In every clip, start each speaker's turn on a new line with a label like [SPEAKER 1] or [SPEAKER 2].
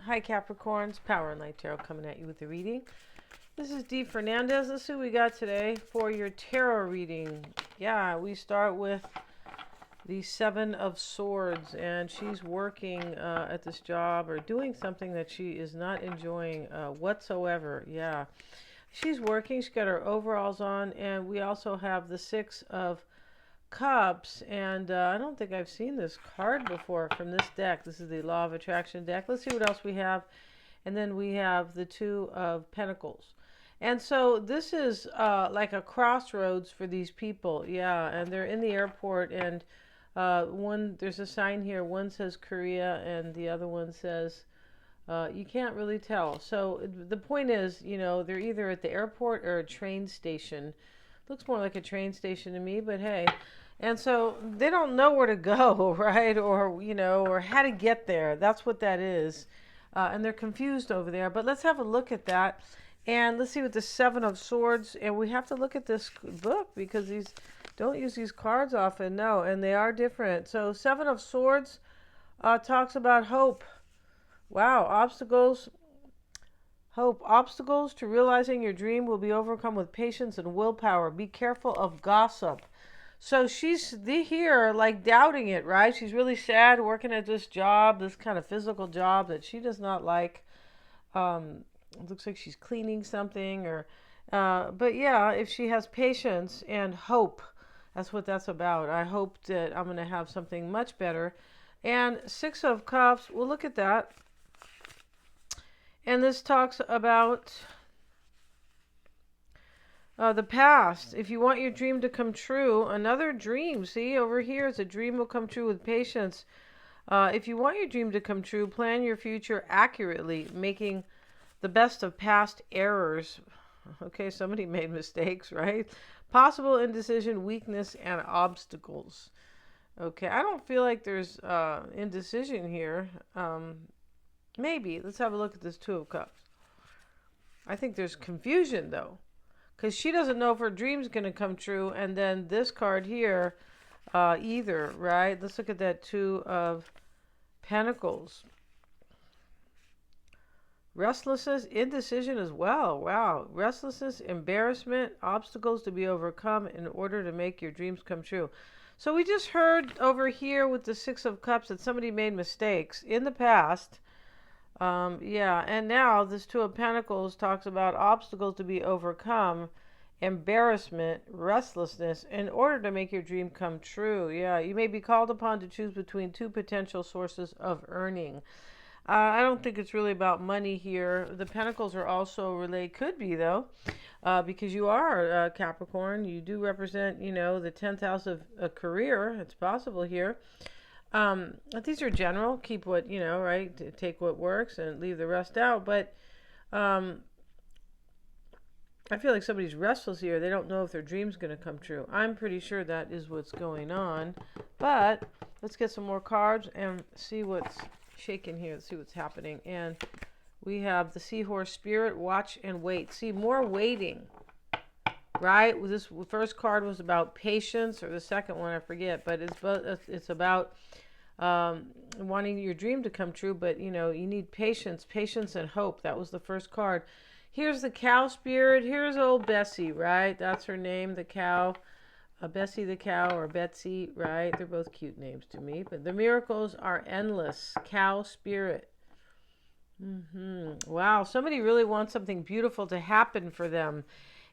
[SPEAKER 1] Hi Capricorns, Power and Light Tarot coming at you with the reading. This is Dee Fernandez. Let's see what we got today for your tarot reading. Yeah, we start with the Seven of Swords, and she's working at this job or doing something that she is not enjoying whatsoever. Yeah, she's working. She's got her overalls on, and we also have the Six of Cups, and I don't think I've seen this card before from this deck. This is the Law of Attraction deck. Let's see what else we have. And then we have the Two of Pentacles. And so this is like a crossroads for these people. Yeah, and they're in the airport, and there's a sign here. One says Korea, and the other one says you can't really tell. So the point is, they're either at the airport or a train station. Looks more like a train station to me, but hey. And so they don't know where to go, right? Or how to get there. That's what that is. And they're confused over there. But let's have a look at that. And let's see what the Seven of Swords. And we have to look at this book because these don't use these cards often. No, and they are different. So Seven of Swords talks about hope. Wow, obstacles. Hope. Obstacles to realizing your dream will be overcome with patience and willpower. Be careful of gossip. So she's here like doubting it, right? She's really sad working at this job, this kind of physical job that she does not like. It looks like she's cleaning something but yeah, if she has patience and hope, that's what that's about. I hope that I'm going to have something much better. And Six of Cups, we'll look at that. And this talks about the past. If you want your dream to come true, another dream. See, over here is a dream will come true with patience. If you want your dream to come true, plan your future accurately, making the best of past errors. Okay, somebody made mistakes, right? Possible indecision, weakness, and obstacles. Okay, I don't feel like there's indecision here. Maybe. Let's have a look at this Two of Cups. I think there's confusion, though. Because she doesn't know if her dream's going to come true. And then this card here, either, right? Let's look at that Two of Pentacles. Restlessness, indecision as well. Wow. Restlessness, embarrassment, obstacles to be overcome in order to make your dreams come true. So we just heard over here with the Six of Cups that somebody made mistakes in the past. Yeah, and now this Two of Pentacles talks about obstacles to be overcome, embarrassment, restlessness, in order to make your dream come true. Yeah, you may be called upon to choose between two potential sources of earning. I don't think it's really about money here. The Pentacles are also related, could be though, because you are Capricorn. You do represent, the 10th house of a career. It's possible here. These are general. Keep what, right? Take what works and leave the rest out. But I feel like somebody's restless here. They don't know if their dream's going to come true. I'm pretty sure that is what's going on. But let's get some more cards and see what's shaking here. Let's see what's happening. And we have the Seahorse Spirit, watch and wait. See, more waiting. Right? This first card was about patience, or the second one, I forget. But it's about wanting your dream to come true, but you need patience and hope. That was the first card. Here's the Cow Spirit. Here's old Bessie, right? That's her name, the cow. Bessie the cow, or Betsy, right? They're both cute names to me. But the miracles are endless. Cow Spirit. Wow, somebody really wants something beautiful to happen for them.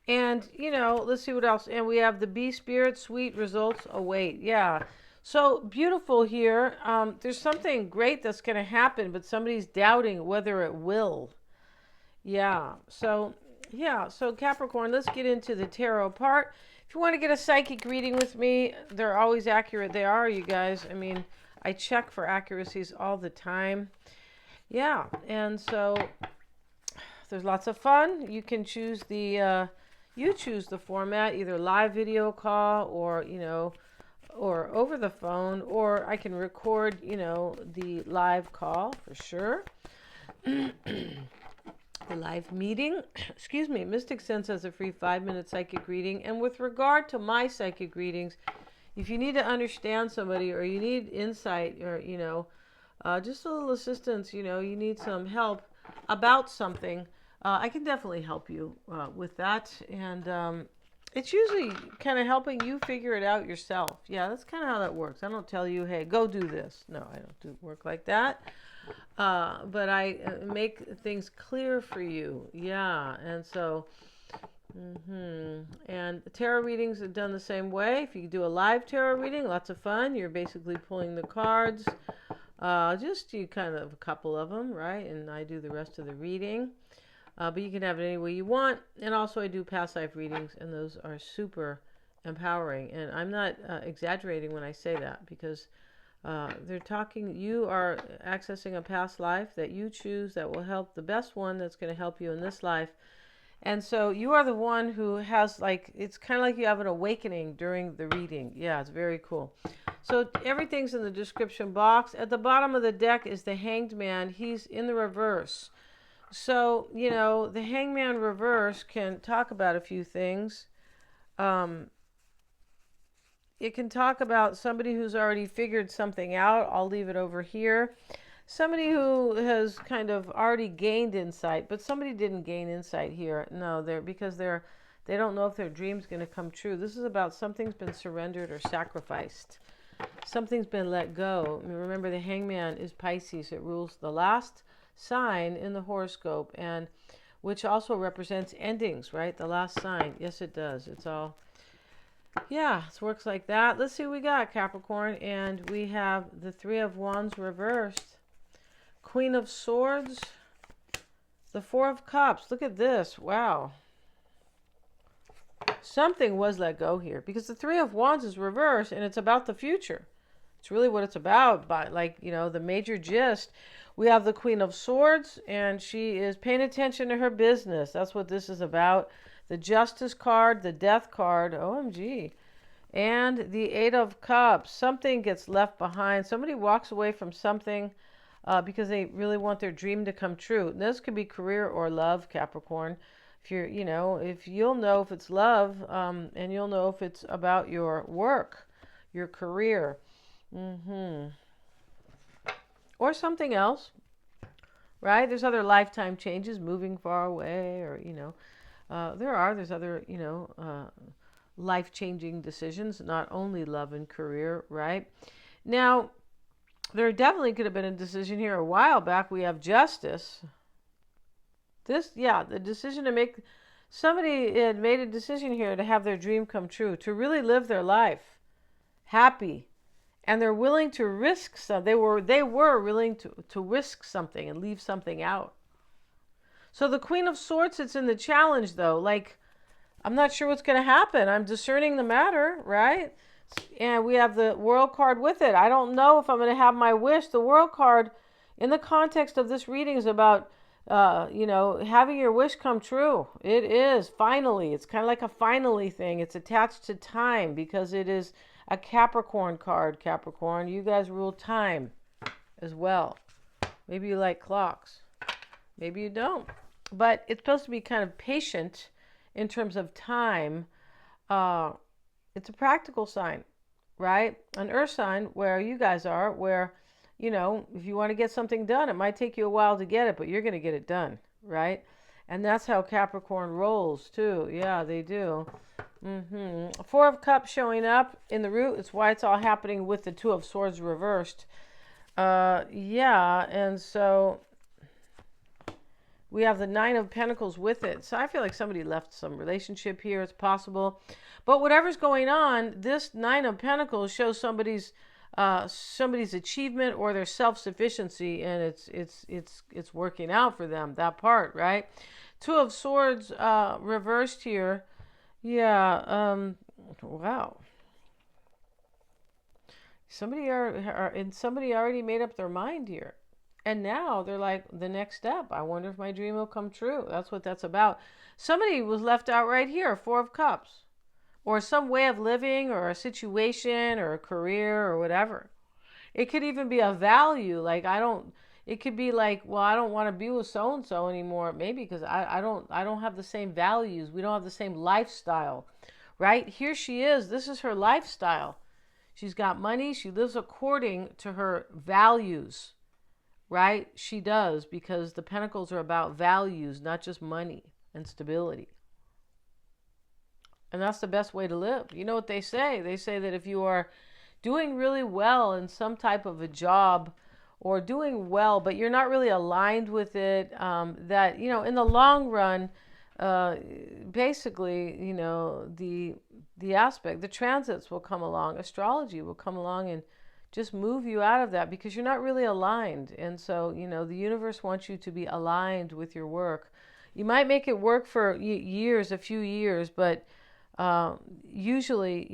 [SPEAKER 1] And, let's see what else. And we have the Bee Spirit, sweet results await. Yeah. So beautiful here. There's something great that's going to happen, but somebody's doubting whether it will. Yeah. So Capricorn, let's get into the tarot part. If you want to get a psychic reading with me, they're always accurate. They are, you guys. I mean, I check for accuracies all the time. Yeah. And so there's lots of fun. You can choose you choose the format, either live video call or over the phone, or I can record, the live call for sure. The live meeting. Excuse me. Mystic Sense has a free 5-minute psychic reading. And with regard to my psychic readings, if you need to understand somebody or you need insight or, just a little assistance. You need some help about something. I can definitely help you with that. And it's usually kind of helping you figure it out yourself. Yeah, that's kind of how that works. I don't tell you, hey, go do this. No, I don't do work like that. But I make things clear for you. Yeah, and so, and tarot readings are done the same way. If you do a live tarot reading, lots of fun. You're basically pulling the cards. Just you kind of a couple of them, right? And I do the rest of the reading. But you can have it any way you want. And also I do past life readings, and those are super empowering. And I'm not exaggerating when I say that, because they're talking, you are accessing a past life that you choose that will help, the best one that's going to help you in this life. And so you are the one who has, like, it's kind of like you have an awakening during the reading. Yeah, it's very cool. So everything's in the description box. At the bottom of the deck is the Hanged Man. He's in the reverse. So, the Hangman reverse can talk about a few things. It can talk about somebody who's already figured something out. I'll leave it over here. Somebody who has kind of already gained insight, but somebody didn't gain insight here. No, they don't know if their dream's going to come true. This is about something's been surrendered or sacrificed. Something's been let go. Remember, the Hangman is Pisces. It rules the last sign in the horoscope, and which also represents endings, right? The last sign. Yes, it does. It's all, yeah, it works like that. Let's see what we got, Capricorn. And we have the Three of Wands reversed, Queen of Swords, the Four of Cups. Look at this. Wow. Something was let go here, because the Three of Wands is reversed, and it's about the future. It's really what it's about, but the major gist. We have the Queen of Swords, and she is paying attention to her business. That's what this is about. The Justice card, the Death card, OMG, and the Eight of Cups. Something gets left behind. Somebody walks away from something because they really want their dream to come true. And this could be career or love, Capricorn. If if you'll know if it's love, and you'll know if it's about your work, your career, or something else, right? There's other lifetime changes, moving far away, or there's other life-changing decisions, not only love and career, right? Now, there definitely could have been a decision here a while back. We have Justice. The decision to make, somebody had made a decision here to have their dream come true, to really live their life happy, and they're willing to risk some. They were willing to risk something and leave something out. So the Queen of Swords sits in the challenge, though. Like, I'm not sure what's going to happen. I'm discerning the matter, right? And we have the World card with it. I don't know if I'm going to have my wish. The World card, in the context of this reading, is about having your wish come true. It is, finally. It's kind of like a finally thing. It's attached to time, because it is a Capricorn card, Capricorn. You guys rule time as well. Maybe you like clocks. Maybe you don't. But it's supposed to be kind of patient in terms of time. It's a practical sign, right? An earth sign, where you guys are, where, if you want to get something done, it might take you a while to get it, but you're going to get it done, right? And that's how Capricorn rolls, too. Yeah, they do. Four of Cups showing up in the root. It's why it's all happening with the Two of Swords reversed. And so we have the Nine of Pentacles with it. So I feel like somebody left some relationship here. It's possible. But whatever's going on, this Nine of Pentacles shows somebody's achievement or their self-sufficiency, and it's working out for them, that part, right? Two of Swords reversed here. Wow. Somebody already made up their mind here. And now they're like, the next step, I wonder if my dream will come true. That's what that's about. Somebody was left out right here, Four of Cups. Or some way of living, or a situation, or a career, or whatever. It could even be a value. Like, it could be like, well, I don't want to be with so-and-so anymore. Maybe because I don't have the same values. We don't have the same lifestyle, right? Here she is. This is her lifestyle. She's got money. She lives according to her values. right? She does, because the pentacles are about values, not just money and stability. And that's the best way to live. You know what they say? They say that if you are doing really well in some type of a job, or doing well, but you're not really aligned with it, that, in the long run, basically, the transits will come along, astrology will come along and just move you out of that, because you're not really aligned. And so, the universe wants you to be aligned with your work. You might make it work for years, a few years, but usually,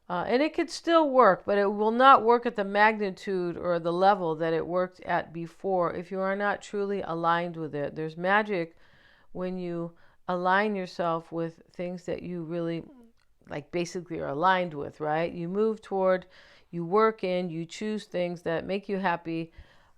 [SPEAKER 1] and it could still work, but it will not work at the magnitude or the level that it worked at before if you are not truly aligned with it. There's magic when you align yourself with things that you really, like, basically are aligned with, right? You move toward, you work in, you choose things that make you happy,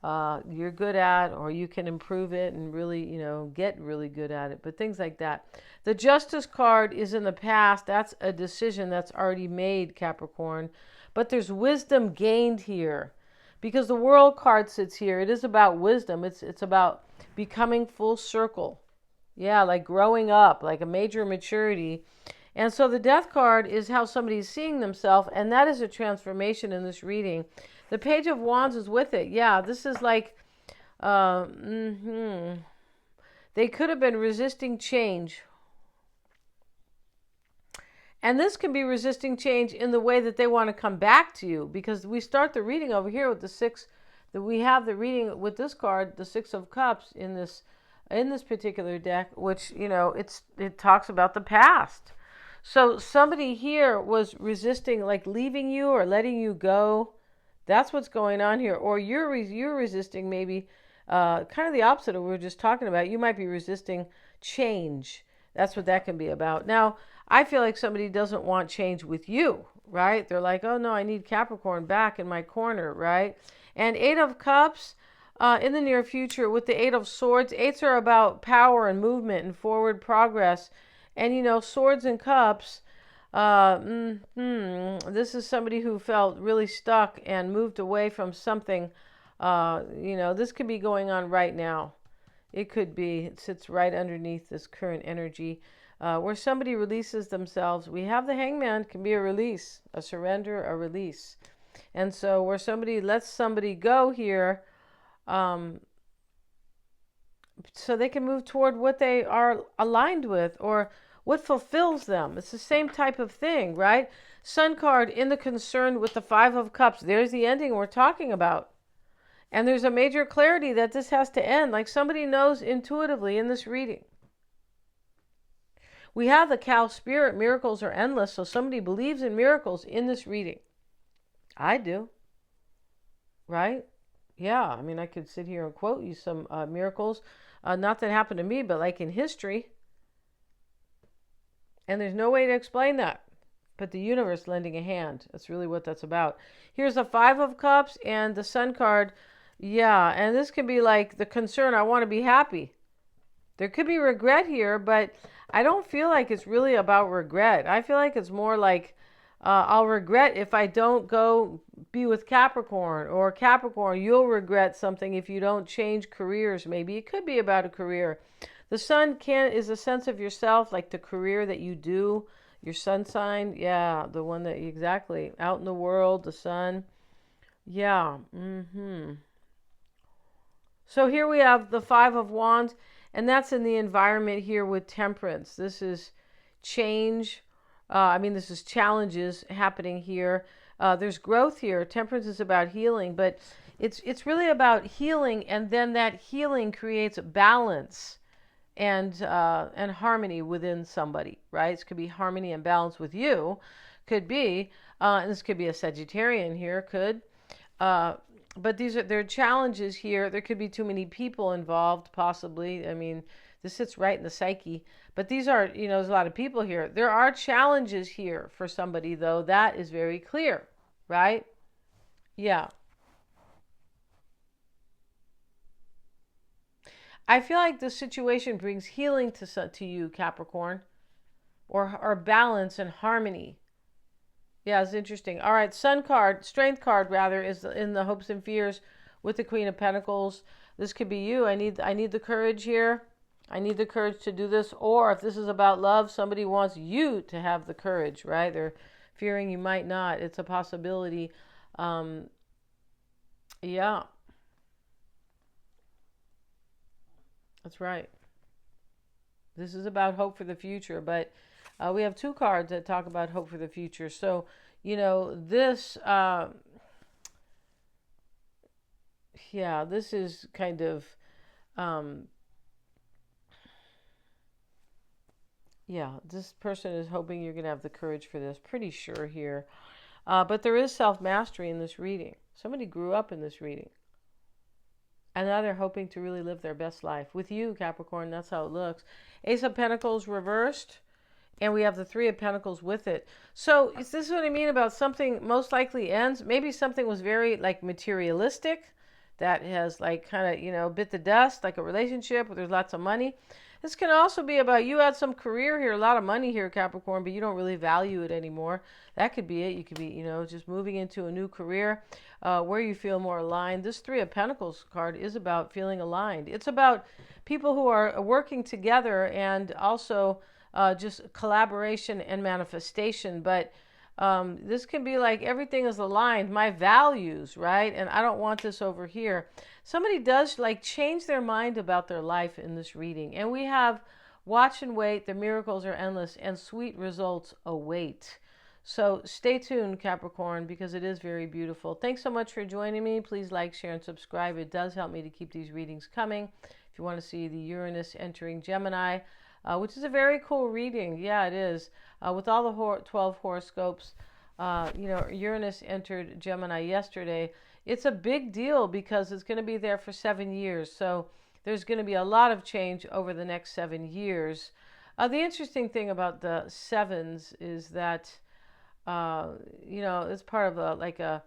[SPEAKER 1] you're good at, or you can improve it and really, get really good at it. But things like that. The Justice card is in the past. That's a decision that's already made, Capricorn. But there's wisdom gained here, because the World card sits here. It is about wisdom. It's about becoming full circle. Yeah, like growing up, like a major maturity. And so the Death card is how somebody's seeing themselves, and that is a transformation in this reading. The Page of Wands is with it. Yeah, this is like, they could have been resisting change. And this can be resisting change in the way that they want to come back to you, because we start the reading over here with the six, that we have the reading with this card, the Six of Cups in this particular deck, which, it talks about the past. So somebody here was resisting, like leaving you or letting you go. That's what's going on here. Or you're resisting, maybe kind of the opposite of what we were just talking about. You might be resisting change. That's what that can be about. Now, I feel like somebody doesn't want change with you, right? They're like, oh no, I need Capricorn back in my corner, right? And Eight of Cups, in the near future with the Eight of Swords. Eights are about power and movement and forward progress. And, Swords and Cups, this is somebody who felt really stuck and moved away from something. This could be going on right now. It could be. It sits right underneath this current energy, where somebody releases themselves. We have the Hangman. Can be a release, a surrender, a release. And so where somebody lets somebody go here, so they can move toward what they are aligned with, or what fulfills them. It's the same type of thing, right? Sun card in the concern with the Five of Cups. There's the ending we're talking about. And there's a major clarity that this has to end, like somebody knows intuitively in this reading. We have the Cow Spirit. Miracles are endless, so somebody believes in miracles in this reading. I do. Right? Yeah, I mean, I could sit here and quote you some miracles, not that happened to me, but like in history. And there's no way to explain that but the universe lending a hand. That's really what that's about. Here's the Five of Cups and the Sun card. Yeah, and this can be like the concern, I want to be happy. There could be regret here, but I don't feel like it's really about regret. I feel like it's more like, I'll regret if I don't go be with Capricorn, or Capricorn, you'll regret something if you don't change careers. Maybe it could be about a career. The Sun is a sense of yourself, like the career that you do, your sun sign. Yeah, the one that exactly out in the world, the Sun. Yeah. So here we have the Five of Wands, and that's in the environment here with Temperance. This is change. This is challenges happening here. There's growth here. Temperance is about healing, but it's really about healing, and then that healing creates balance and harmony within somebody, right? It could be harmony and balance with you. Could be, and this could be a Sagittarian here, could. But there are challenges here. There could be too many people involved, possibly. I mean, this sits right in the psyche. But these are, there's a lot of people here. There are challenges here for somebody, though. That is very clear, right? Yeah. I feel like this situation brings healing to you, Capricorn, or balance and harmony. Yeah, it's interesting. All right, Sun card, Strength card rather, is in the hopes and fears with the Queen of Pentacles. This could be you. I need the courage here. I need the courage to do this. Or if this is about love, somebody wants you to have the courage, right? They're fearing you might not. It's a possibility. Yeah. That's right. This is about hope for the future, but we have two cards that talk about hope for the future. So, you know, this, yeah, this is kind of, yeah, this person is hoping you're going to have the courage for this. Pretty sure here. But there is self-mastery in this reading. Somebody grew up in this reading. And now they're hoping to really live their best life. With you, Capricorn, that's how it looks. Ace of Pentacles reversed. And we have the Three of Pentacles with it. So is this what I mean about something most likely ends? Maybe something was very like materialistic that has like kind of, you know, bit the dust, like a relationship where there's lots of money. This can also be about you had some career here, a lot of money here, Capricorn, but you don't really value it anymore. That could be it. You could be, you know, just moving into a new career where you feel more aligned. This Three of Pentacles card is about feeling aligned. It's about people who are working together and also just collaboration and manifestation. But this can be like everything is aligned, my values, right? And I don't want this over here. Somebody does like change their mind about their life in this reading. And we have watch and wait, the miracles are endless, and sweet results await. So stay tuned, Capricorn, because it is very beautiful. Thanks so much for joining me. Please like, share, and subscribe. It does help me to keep these readings coming. If you want to see the Uranus entering Gemini, which is a very cool reading. Yeah, it is. With all the 12 horoscopes, you know, Uranus entered Gemini yesterday. It's a big deal because it's going to be there for 7 years. So there's going to be a lot of change over the next 7 years. The interesting thing about the sevens is that, you know, it's part of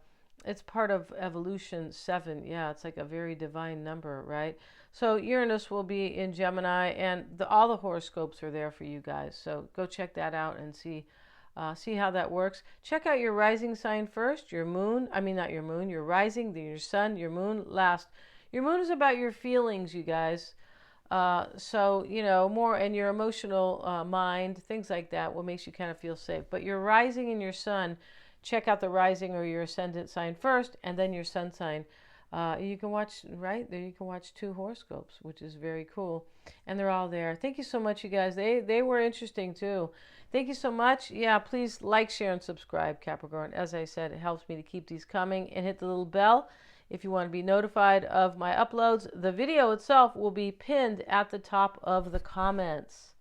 [SPEAKER 1] it's part of evolution 7. Yeah, it's like a very divine number, right? So Uranus will be in Gemini, and all the horoscopes are there for you guys. So go check that out and see how that works. Check out your rising sign first, your moon. I mean, not your moon, your rising, then your sun, your moon last. Your moon is about your feelings, you guys. So, you know, more and your emotional mind, things like that, what makes you kind of feel safe. But your rising and your sun, check out the rising or your ascendant sign first, and then your sun sign. You can watch, right there, you can watch 2 horoscopes, which is very cool. And they're all there. Thank you so much, you guys. They were interesting too. Thank you so much. Yeah, please like, share, and subscribe, Capricorn. As I said, it helps me to keep these coming. And hit the little bell if you want to be notified of my uploads. The video itself will be pinned at the top of the comments.